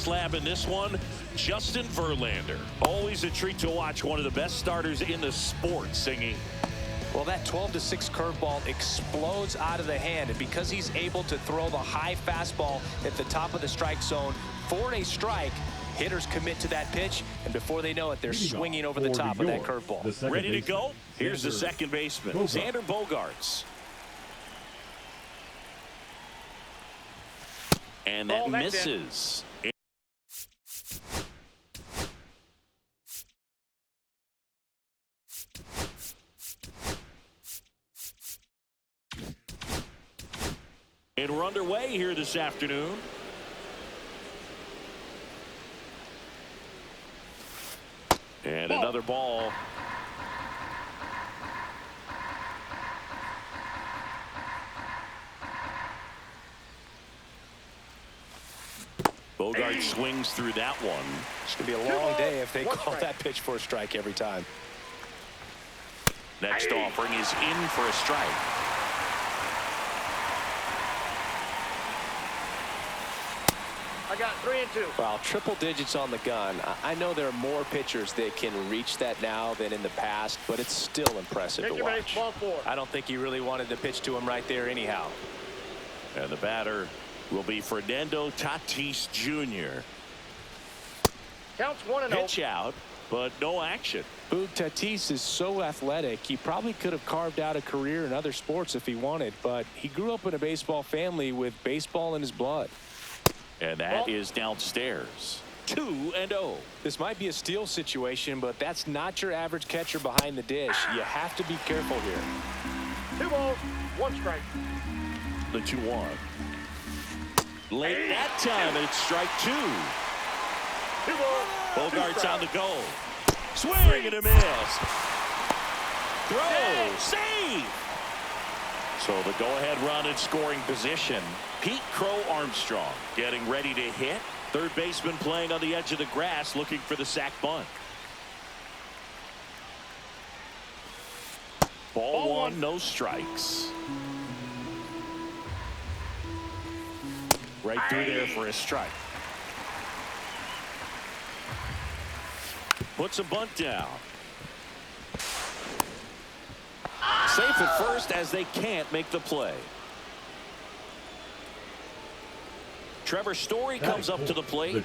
slab in this one, Justin Verlander. Always a treat to watch one of the best starters in the sport singing. Well, that 12-6 curveball explodes out of the hand, and because he's able to throw the high fastball at the top of the strike zone for a strike, hitters commit to that pitch, and before they know it, they're swinging over the top of that curveball. Ready to go? Here's the second baseman, Xander Bogaerts. And that misses. And we're underway here this afternoon. And another ball. Bogaerts swings through that one. It's going to be a long day if they call that pitch for a strike every time. Next offering is in for a strike. I got 3 and 2. Well, triple digits on the gun. I know there are more pitchers that can reach that now than in the past, but it's still impressive to watch. Ball 4. I don't think he really wanted to pitch to him right there anyhow. And the batter will be Fernando Tatis Jr. Counts 1-0. Pitch out, but no action. Boog, Tatis is so athletic. He probably could have carved out a career in other sports if he wanted, but he grew up in a baseball family with baseball in his blood. And that is downstairs. 2-0. This might be a steal situation, but that's not your average catcher behind the dish. You have to be careful here. 2 balls, 1 strike. The 2-1. Late that time, and it's strike 2. 2 balls. Bogaerts on the go. Swing and a miss. Throw. Save. So the go-ahead run in scoring position. Pete Crow Armstrong getting ready to hit. Third baseman playing on the edge of the grass looking for the sac bunt. Ball 1, no strikes. Right through there for a strike. Puts a bunt down. Safe at first as they can't make the play. Trevor Story comes up to the plate.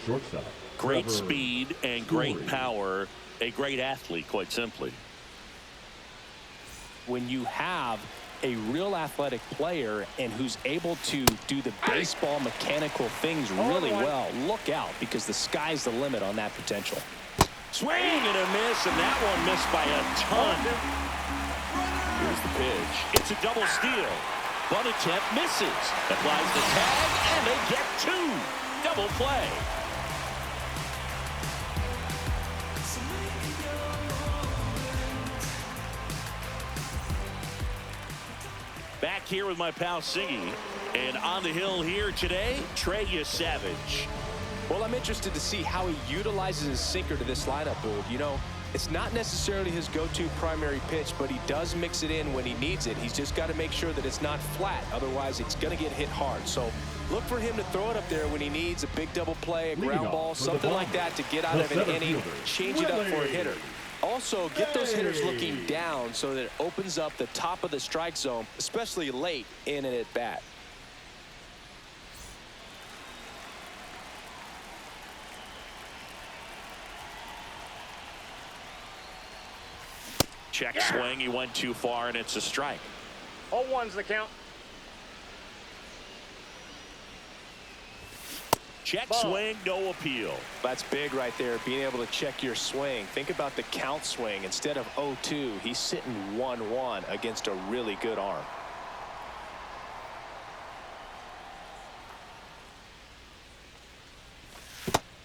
Great speed and great power. A great athlete, quite simply. When you have a real athletic player and who's able to do the baseball mechanical things really well, look out, because the sky's the limit on that potential. Swing and a miss, and that one missed by a ton. Here's the pitch. It's a double steal. Bunt attempt misses. Applies the tag, and they get 2. Double play. Back here with my pal Siggy. And on the hill here today, Trey Yesavage. Well, I'm interested to see how he utilizes his sinker to this lineup, Boog. You know, it's not necessarily his go-to primary pitch, but he does mix it in when he needs it. He's just got to make sure that it's not flat. Otherwise, it's going to get hit hard. So look for him to throw it up there when he needs a big double play, a ground ball, something like that to get out of an inning, change it up for a hitter. Also, get those hitters looking down so that it opens up the top of the strike zone, especially late in an at-bat. Check swing. He went too far, and it's a strike. All 1's the count. Check swing, no appeal. That's big right there, being able to check your swing. Think about the count swing. Instead of 0-2, he's sitting 1-1 against a really good arm.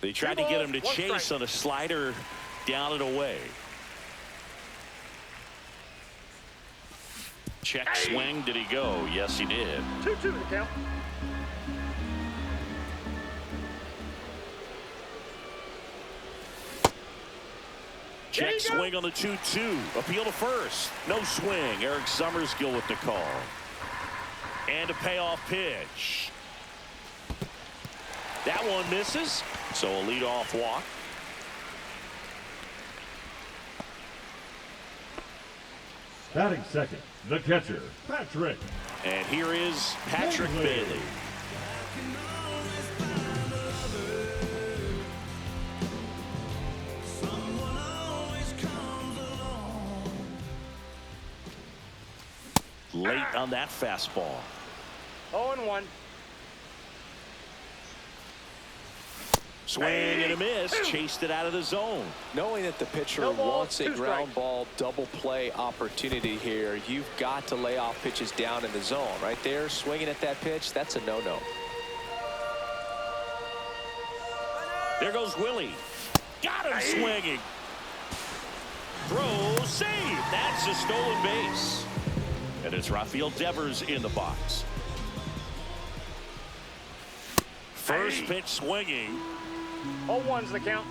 They tried to get him to chase on a slider down and away. Check swing. Did he go? Yes, he did. 2-2 the count. Check swing on the 2-2. Appeal to first. No swing. Eric Summerskill with the call. And a payoff pitch. That one misses. So a leadoff walk. Batting second, the catcher, Patrick. And here is Patrick Bailey. Late on that fastball. 0-1. Swing and a miss. Chased it out of the zone. Knowing that the pitcher No ball, wants a 2 ground strikes. ball double play opportunity here, you've got to lay off pitches down in the zone. Right there, swinging at that pitch, that's a no-no. There goes Willie. Got him swinging. Throw, save. That's a stolen base. And it's Rafael Devers in the box. First pitch swinging. 0-1's the count.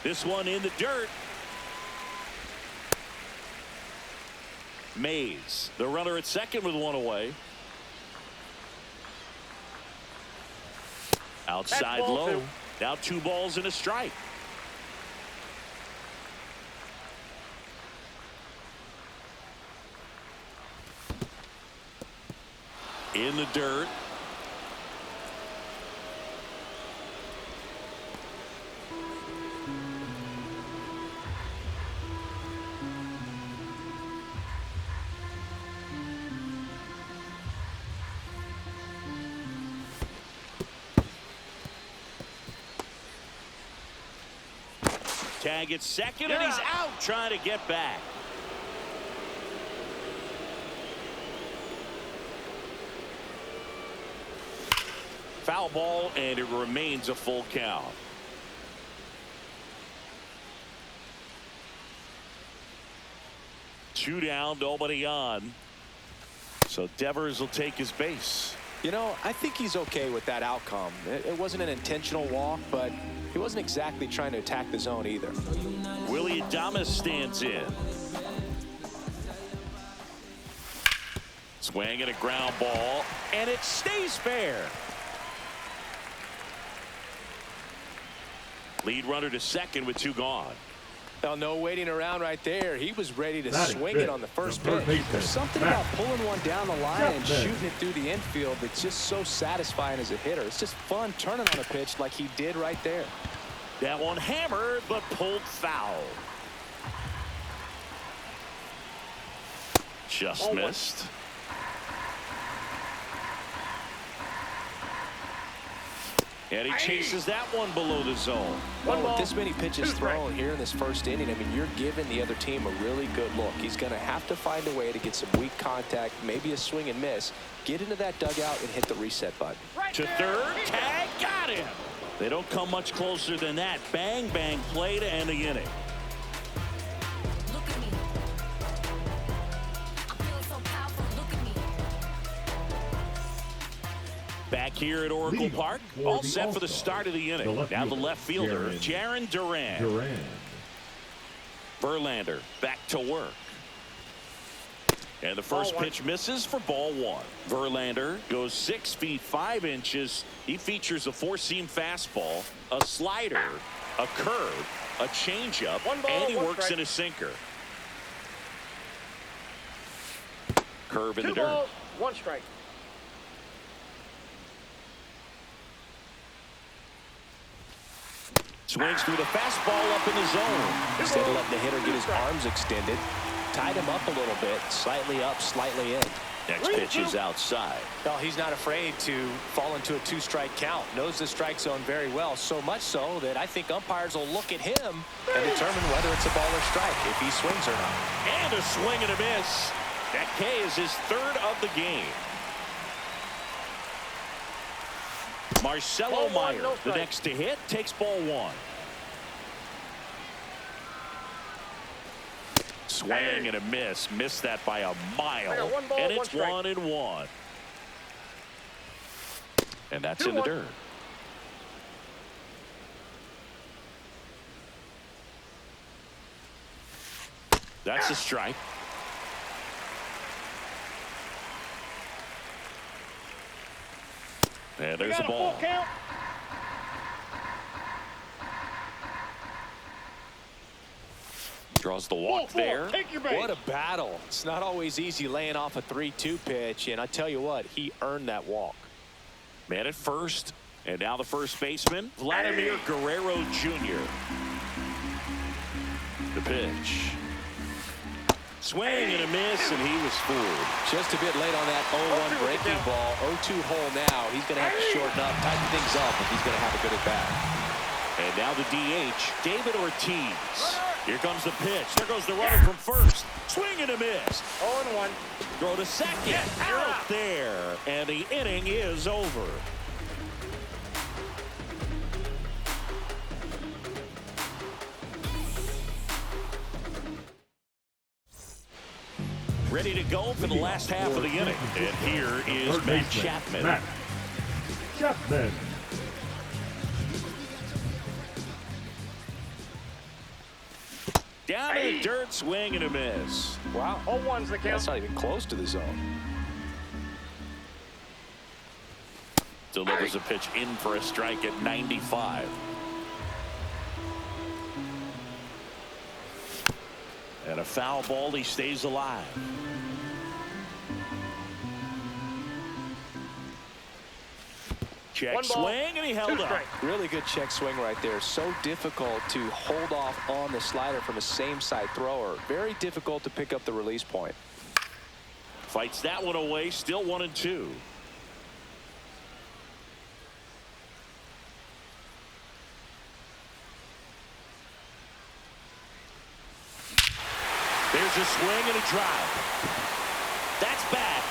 This one in the dirt. Mays, the runner at second with one away. Outside That's ball low. 2. Now 2 balls and a strike. In the dirt. Tag at second, and he's out trying to get back. Foul ball, and it remains a full count. Two down, nobody on. So Devers will take his base. You know, I think he's okay with that outcome. It wasn't an intentional walk, but he wasn't exactly trying to attack the zone either. Willie Adames stands in. Swing and a ground ball, and it stays fair. Lead runner to second with 2 gone. Now, no waiting around right there. He was ready to Batting swing fifth, it on the first the third pitch. baseman, There's something Matt. about pulling one down the line and Chapman. shooting it through the infield that's just so satisfying as a hitter. It's just fun turning on a pitch like he did right there. That one hammered, but pulled foul. Just 0-1. missed. And he chases that one below the zone. Well, with ball, this many pitches 2 strikes. thrown here in this first inning, I mean, you're giving the other team a really good look. He's going to have to find a way to get some weak contact, maybe a swing and miss, get into that dugout and hit the reset button. Right To there. third, tag, got him. They don't come much closer than that. Bang, bang, play to end the inning. Look at me. I feel so powerful. Look at me. Back here at Oracle Leading Park, for all the set for the All-Star, start of the inning. the left Now the fielder, left fielder, Jarren Jarren Duran. Duran. Verlander back to work. And the first Ball 1. pitch misses for ball 1. Verlander goes 6 feet 5 inches. He features a 4-seam fastball, a slider, a curve, a changeup, 1 ball, and he 1 works strike. in a sinker. Curve in 2 the dirt. balls, 1 strike. Swings through the fastball up in the zone. Instead of letting the hitter get his arms extended, tied him up a little bit, slightly up, slightly in. Next pitch is outside. Well, he's not afraid to fall into a 2-strike count. Knows the strike zone very well, so much so that I think umpires will look at him and determine whether it's a ball or strike, if he swings or not. And a swing and a miss. That K is his 3rd of the game. Marcelo Ball 1, Meyer, no the strike. next to hit, takes ball 1. Swing and a miss. Missed that by a mile. I got 1 ball, and 1 it's strike. 1-1. And that's in the 2-1. dirt. That's a strike. And We there's got the a ball. full count. Draws the walk Full there. Take your bait. What a battle. It's not always easy laying off a 3-2 pitch, and I tell you what, he earned that walk. Man at first, and now the first baseman, Vladimir Guerrero Jr. The pitch. Swing and a miss, and he was fooled. Just a bit late on that 0-1 breaking ball. 0-2 hole now. He's going to have to shorten up, tighten things up if he's going to have a good at bat. And now the DH, David Ortiz. Here comes the pitch. There goes the runner from first. Swing and a miss. 0-1. Throw to second. Out there. And the inning is over. Ready to go for the last half of the inning. And here is Third Matt baseman, Chapman. Matt Chapman. Down in the dirt, swing and a miss. Wow. 0-1's the count. That's not even close to the zone. Delivers a pitch in for a strike at 95. And a foul ball, he stays alive. Check swing, and he held up. Really good check swing right there. So difficult to hold off on the slider from a same side thrower. Very difficult to pick up the release point. Fights that one away, still 1-2. There's a swing and a drive. That's bad.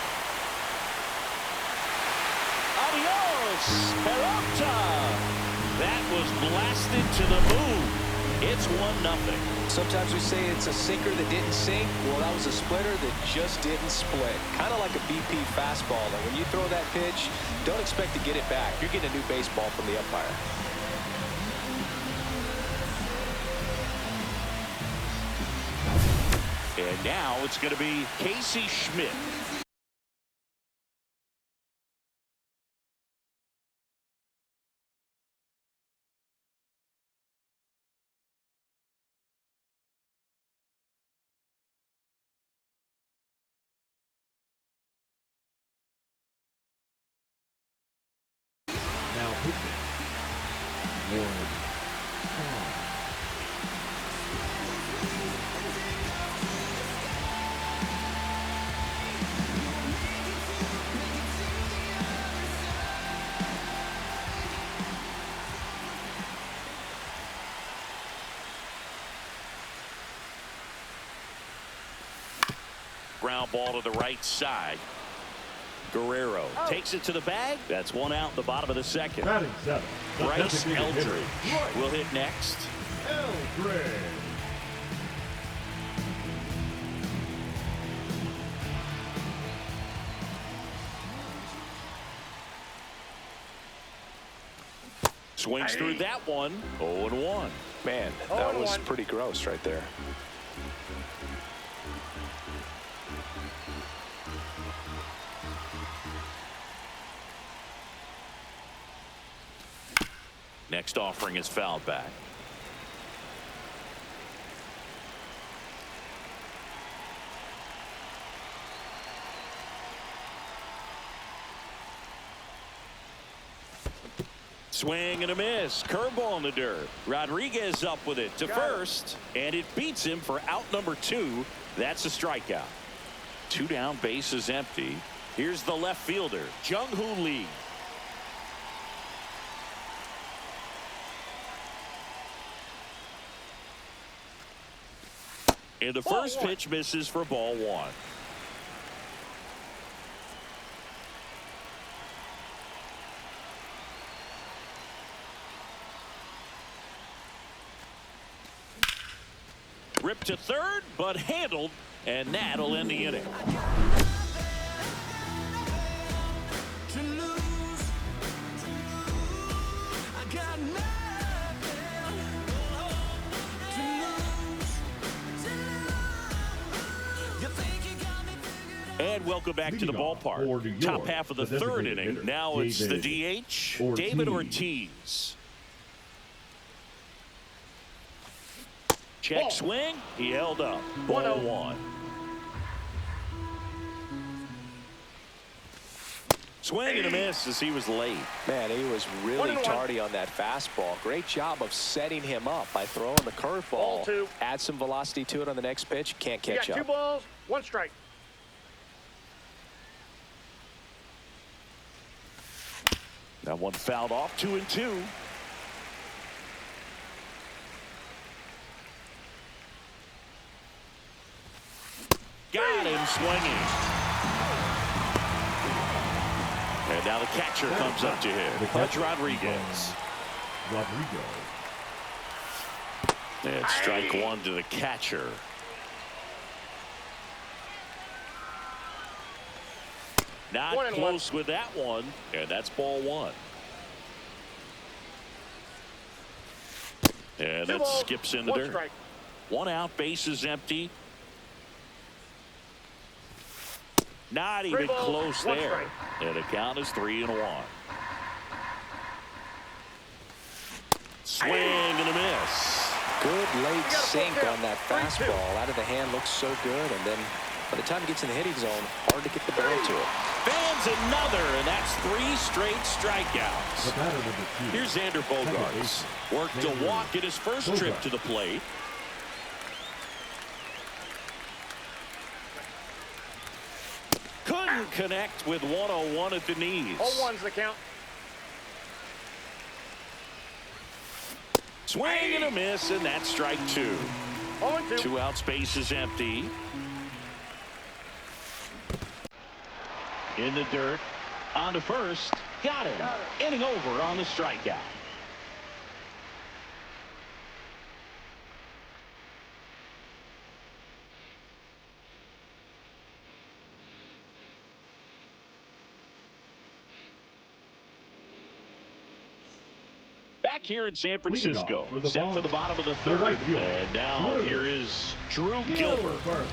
Adios, Peralta. That was blasted to the moon. It's 1-0. Sometimes we say it's a sinker that didn't sink. Well, that was a splitter that just didn't split. Kind of like a BP fastball. And when you throw that pitch, don't expect to get it back. You're getting a new baseball from the umpire. And now it's going to be Casey Schmidt. Now pitching. Ward. Ground ball to the right side. Guerrero takes it to the bag. That's one out in the bottom of the second. Batting seven. The Bryce designated hitter, Eldridge will hit next. Eldridge. Swings through that one. 0-1. Man, that was pretty gross right there. Next offering is fouled back. Swing and a miss. Curveball in the dirt. Rodriguez up with it to first, and it beats him for out number 2. That's a strikeout. 2 down, base is empty. Here's the left fielder, Jung-Hoo Lee. And the first pitch misses for ball 1. Ripped to third, but handled, and that'll end the inning. And welcome back to the Leading off for ballpark. New York, Top half of the the third designated inning. hitter, Now it's the David DH, Ortiz. David Ortiz. Check Ball. swing. He held up. Ball 1-0. one. Swing and a miss as he was late. Man, he was really 1-1. tardy on that fastball. Great job of setting him up by throwing the Ball curveball. two. Add some velocity to it on the next pitch. Can't You catch got 2 up. balls, 1 strike. That one fouled off. 2-2. Got him swinging. And now the catcher comes up to him. That's Rodriguez. Rodriguez. And strike one to the catcher. Not 1-1. close with that one. And that's ball one. And 2 that balls, skips in the 1 dirt. strike. 1 out, base is empty. Not even balls, close 1 there. strike. And the count is 3-1. Swing and a miss. Good late got a full sink count. on that 3-2. fastball. Out of the hand looks so good. And then by the time he gets in the hitting zone, hard to get the barrel to it. Fans another, and that's 3 straight The strikeouts. batter number 2. Here's Xander Bogaerts. Worked a walk in his first trip to the plate. Couldn't connect with 101 at the knees. 0-1's the count. Swing and a miss, and that's strike 2. 0-2. 2 out, space is empty. In the dirt, on to first, got him. Inning over on the strikeout. Back here in San Francisco, for the set ball. for the bottom of the The third. right fielder, And now Drew here is Drew Gilbert. Gilbert.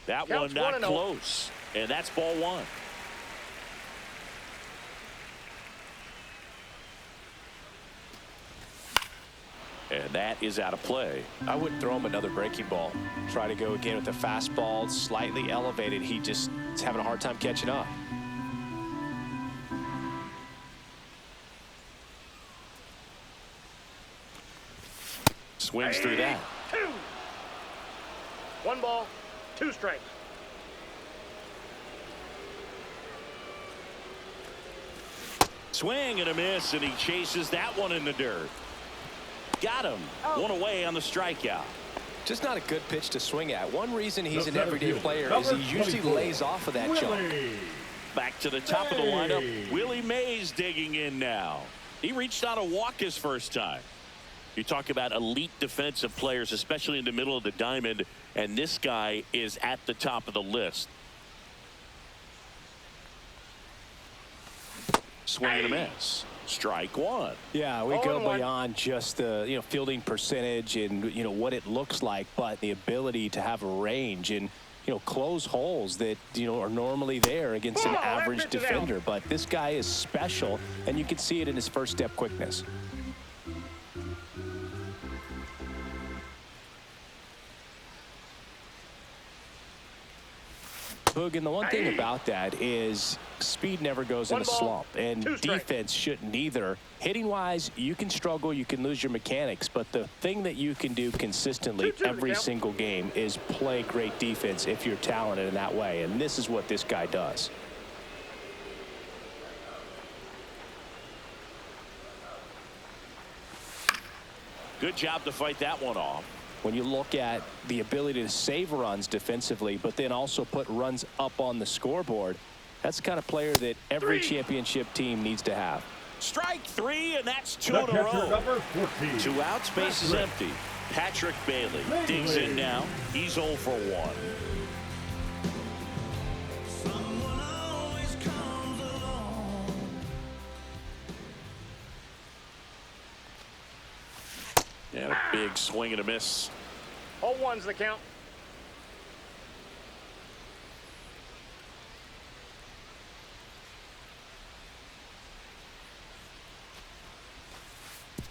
That Counts one not 1-0. close, and that's ball one. And that is out of play. I wouldn't throw him another breaking ball. Try to go again with the fastball, slightly elevated. He just is having a hard time catching up. Swings through that. 2. 1 ball, 2 strikes. Swing and a miss, and he chases that one in the dirt. Got him. One away on the strikeout. Just not a good pitch to swing at. One reason he's The an center everyday fielder, player is number he usually 24, lays off of that jump. Willie. Back to the top of the Hey. lineup. Willie Mays digging in now. He reached out a walk his first time. You talk about elite defensive players, especially in the middle of the diamond, and this guy is at the top of the list. Swing and a miss. Strike one. Yeah, we go 0-1. beyond just the fielding percentage and what it looks like, but the ability to have a range and close holes that are normally there against an Ball, that average pitch is out. defender. But this guy is special, and you can see it in his first step quickness. Boog, and the one thing about that is speed never goes in 1 a ball, slump, and 2 strikes. defense shouldn't either. Hitting wise, you can struggle, you can lose your mechanics, but the thing that you can do consistently 2-2 to every count. single game is play great defense if you're talented in that way, and this is what this guy does. Good job to fight that one off. When you look at the ability to save runs defensively, but then also put runs up on the scoreboard, that's the kind of player that every 3. championship team needs to have. Strike 3, and that's 2 The in a catcher row. number 14. 2 out, space is Patrick. empty. Patrick Bailey digs in now. He's 0 for 1. big swing and a miss. All one's the count.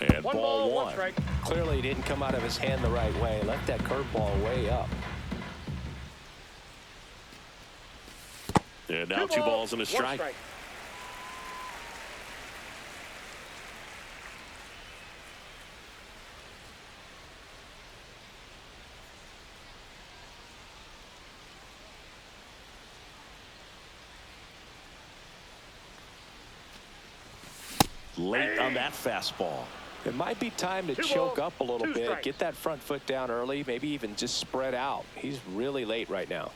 And One ball ball, one one. strike. Clearly he didn't come out of his hand the right way. Left that curveball way up. And now two balls and a one strike. Late on that fastball. It might be time to Two choke balls, up a little two bit. strikes. Get that front foot down early. Maybe even just spread out. He's really late right now.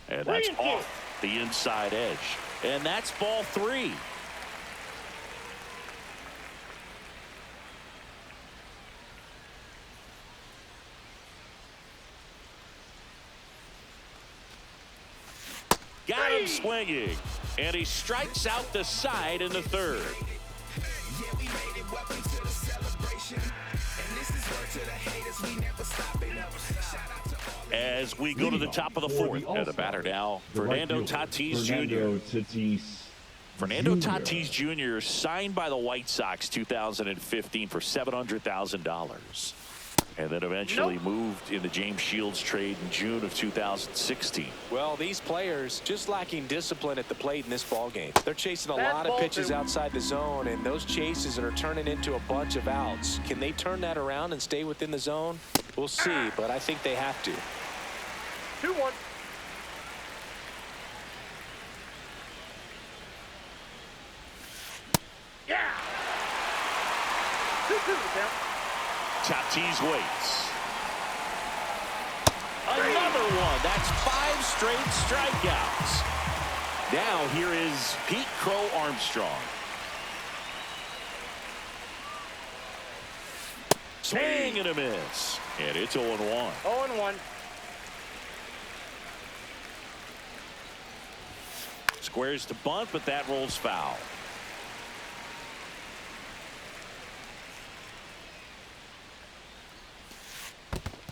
And that's 3-2. off the inside edge. And that's ball three. Got him swinging. And he strikes out the side in the third. As we go to the top of the fourth, and the batter now, Fernando Tatis Jr. Fernando Tatis Jr. signed by the White Sox 2015 for $700,000. And then eventually moved in the James Shields trade in June of 2016. Well, these players just lacking discipline at the plate in this ball game. They're chasing a Bad lot of ball pitches two. outside the zone, and those chases are turning into a bunch of outs. Can they turn that around and stay within the zone? We'll see, but I think they have to. 2-1. Yeah. 2-2 the count. Tatis waits. Another one. That's 5 straight strikeouts. Now here is Pete Crow Armstrong. Swing and a miss. And it's 0-1. 0-1. Squares to bunt, but that rolls foul.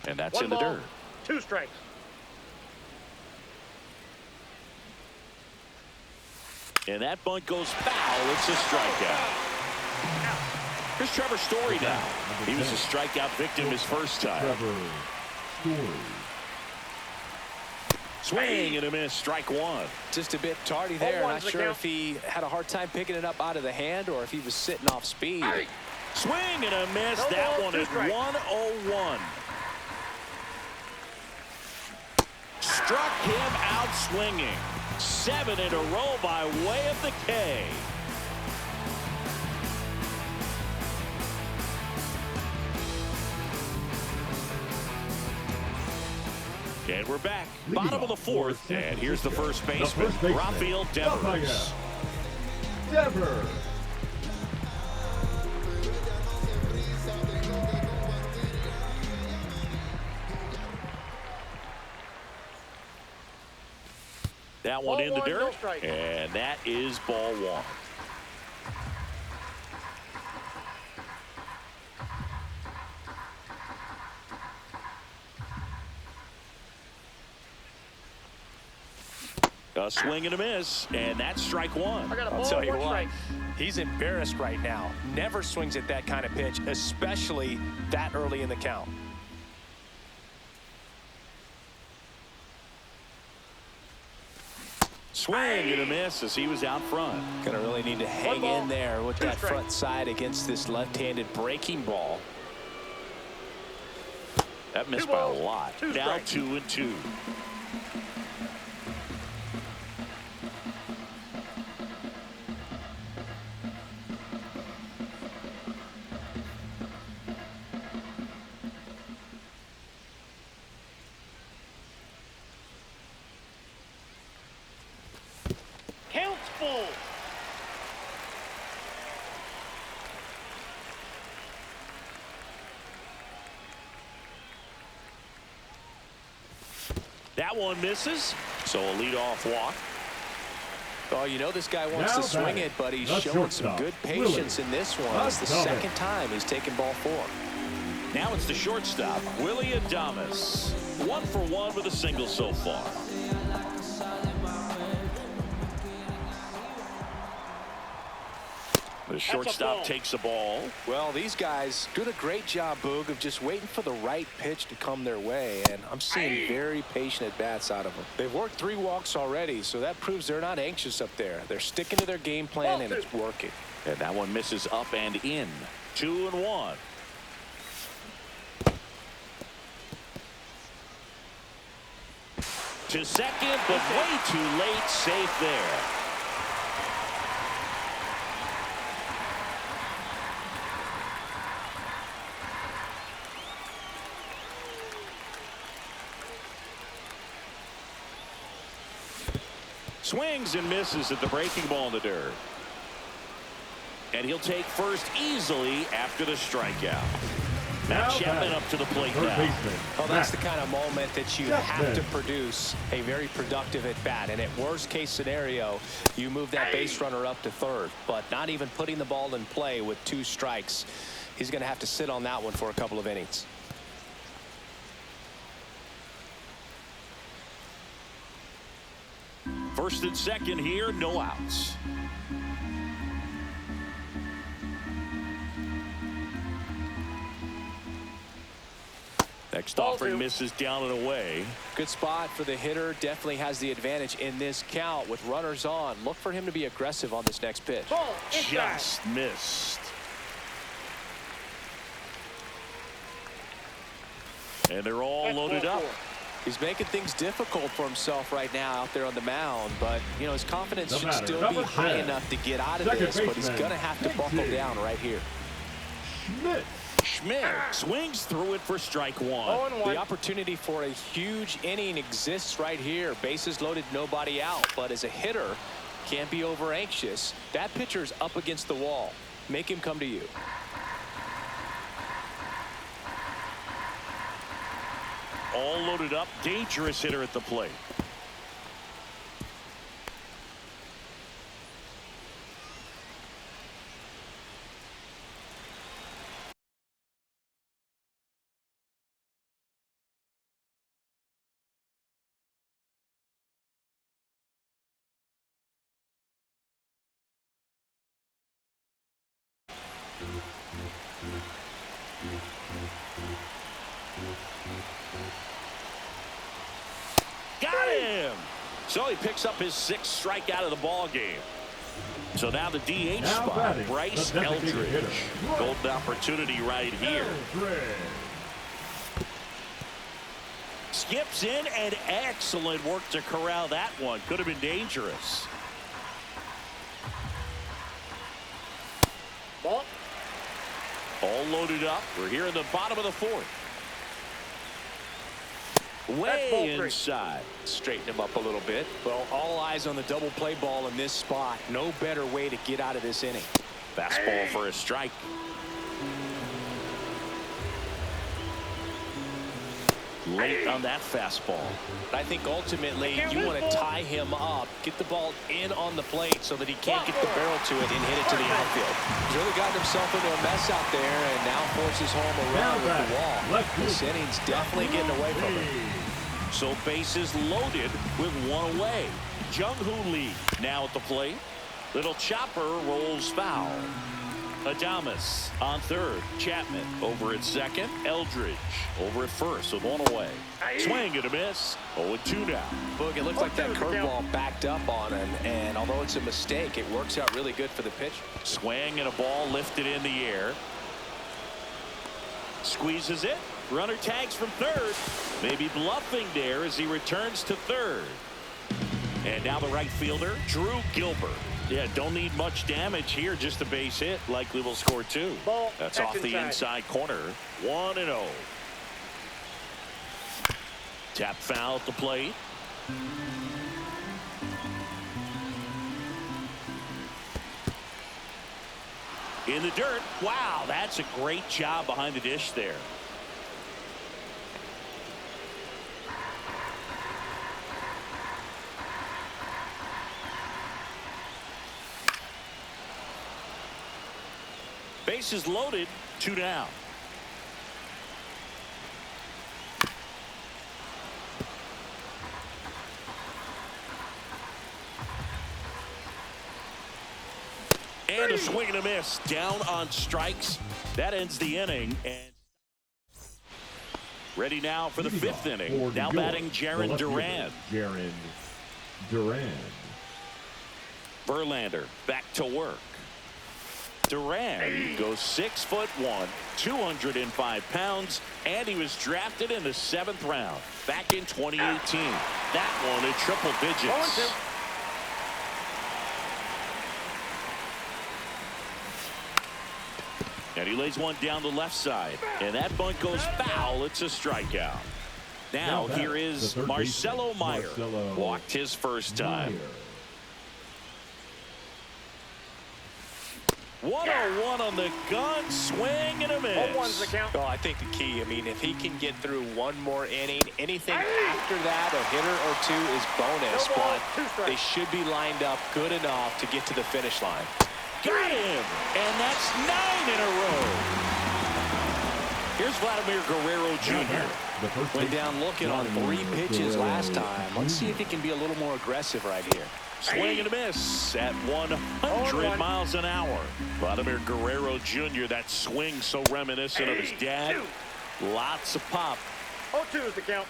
And that's One in the ball, dirt. 2 strikes. And that bunt goes foul. It's a strikeout. Here's Trevor Story now. He was a strikeout victim his first time. Trevor Story. Swing and a miss. Strike one. Just a bit tardy there. one's Not the sure count. if he had a hard time picking it up out of the hand or if he was sitting off speed. Swing and a miss. No That ball, one two at strikes. 101. Struck him out swinging. 7 in a row by way of the K. And we're back. Bottom of the fourth. And here's the first baseman, Rafael Devers. Devers. That one Ball in the one, no dirt. strike. And that is ball one. A swing and a miss, and that's strike one. I got a I'll ball, tell you 1 what, strike. he's embarrassed right now. Never swings at that kind of pitch, especially that early in the count. Swing and a miss as he was out front. Gonna really need to hang ball, in there with 2 that strikes. front side against this left-handed breaking ball. That missed Two by a balls, lot. 2 Now strikes. 2-2. Count's full. That one misses, so a leadoff walk. Oh, you know this guy wants Now to swing batting, it, but he's the showing some shortstop, good patience Willie in this one. It's the Adames. second time he's taken ball 4. Now it's the shortstop, Willie Adames. 1 for 1 with a single so far. The shortstop takes the ball. Well, these guys did a great job, Boog, of just waiting for the right pitch to come their way, and I'm seeing very patient at-bats out of them. They've worked 3 walks already, so that proves they're not anxious up there. They're sticking to their game plan, and it's working. And that one misses up and in. 2-1. To second, but way too late. Safe there. Swings and misses at the breaking ball in the dirt. And he'll take first easily after the strikeout. Matt Chapman up to the plate now. Well, that's the kind of moment that you have to produce a very productive at-bat. And at worst case scenario, you move that base runner up to third. But not even putting the ball in play with 2 strikes. He's going to have to sit on that one for a couple of innings. First and second here, no outs. Next offering misses down and away. Good spot for the hitter. Definitely has the advantage in this count with runners on. Look for him to be aggressive on this next pitch. Just missed. And they're all loaded up. He's making things difficult for himself right now out there on the mound, but you know his confidence should still be high enough to get out of this, but he's going to have to buckle down right here. Schmidt swings through it for strike 1. The opportunity for a huge inning exists right here. Bases loaded, nobody out, but as a hitter, can't be over anxious. That pitcher's up against the wall. Make him come to you. All loaded up, dangerous hitter at the plate. Got him! So he picks up his 6th strikeout of the ball game. So now the DH spot, Bryce Eldridge. Golden opportunity right here. Skips in, and excellent work to corral that one. Could have been dangerous. Ball. All loaded up. We're here in the bottom of the 4th. Way inside. Straighten him up a little bit. Well, all eyes on the double play ball in this spot. No better way to get out of this inning. Fastball for a strike. Late on that fastball. I think ultimately you want to tie him up, get the ball in on the plate so that he can't get the barrel to it and hit it to the outfield. He's really gotten himself into a mess out there and now forces home a run with the wall. This inning's definitely getting away from him. So bases loaded with 1 away. Jung-Hoo Lee now at the plate. Little chopper rolls foul. Adames on third. Chapman over at second. Eldridge over at first with 1 away. Swing and a miss. 0-2 now. Boog, it looks like that curveball backed up on him, and although it's a mistake, it works out really good for the pitcher. Swing and a ball lifted in the air. Squeezes it. Runner tags from third. Maybe bluffing there as he returns to third. And now the right fielder, Drew Gilbert. Yeah, don't need much damage here, just a base hit. Likely will score 2. That's off the inside corner. 1-0. Tap foul at the plate. In the dirt. Wow, that's a great job behind the dish there. Bases loaded, 2 down. And a swing and a miss. Down on strikes. That ends the inning. And ready now for the Leading fifth off inning. for Now New York, batting the Jaron left fielder, Duran. Jaron Duran. Verlander back to work. Duran goes 6'1", 205 pounds, and he was drafted in the 7th round back in 2018. That one in triple digits. And he lays one down the left side, and that bunt goes foul. It's a strikeout. Now here is Marcelo Meyer. Walked his first time. 101 on the gun, swing and a miss. 0-1's the count. Well, I think the key, I mean, if he can get through one more inning, anything after that, a hitter or two is bonus, No ball, but 2 strikes. they should be lined up good enough to get to the finish line. Got him, and that's 9 in a row. Here's Vladimir Guerrero Jr. Went down looking on 3 pitches last time. Let's see if he can be a little more aggressive right here. Swing and a miss at 100 miles an hour. Vladimir Guerrero Jr., that swing so reminiscent of his dad. Lots of pop. 0-2 is the count.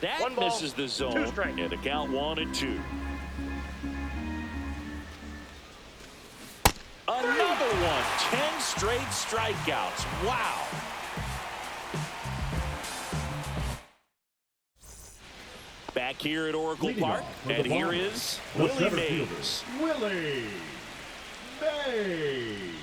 That 1 ball, misses the 2 zone, strikes. and the count 1-2. Another one, 10 straight strikeouts. Wow. Back here at Oracle Park, and here is Willie Mays. Willie Mays.